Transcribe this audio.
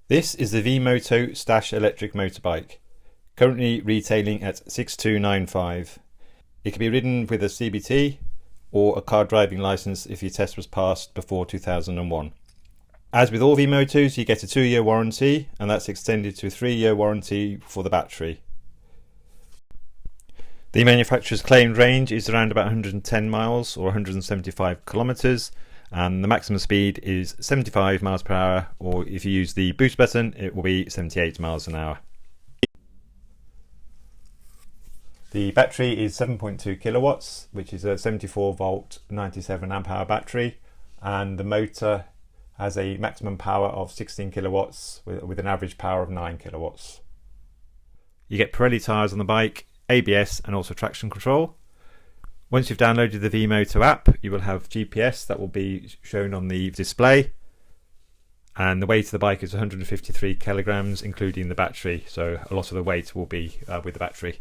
This is the Vmoto Stash electric motorbike, currently retailing at 6295. It can be ridden with a CBT or a car driving licence if your test was passed before 2001. As with all Vmotos, you get a 2-year warranty, and that's extended to a 3-year warranty for the battery. The manufacturer's claimed range is around about 110 miles or 175 kilometres, and the maximum speed is 75 miles per hour, or if you use the boost button it will be 78 miles an hour. The battery is 7.2 kilowatts, which is a 74 volt 97 amp hour battery, and the motor has a maximum power of 16 kilowatts with an average power of 9 kilowatts. You get Pirelli tyres on the bike, ABS and also traction control. Once you've downloaded the Vmoto app, you will have GPS that will be shown on the display, and the weight of the bike is 153 kilograms including the battery, so a lot of the weight will be with the battery.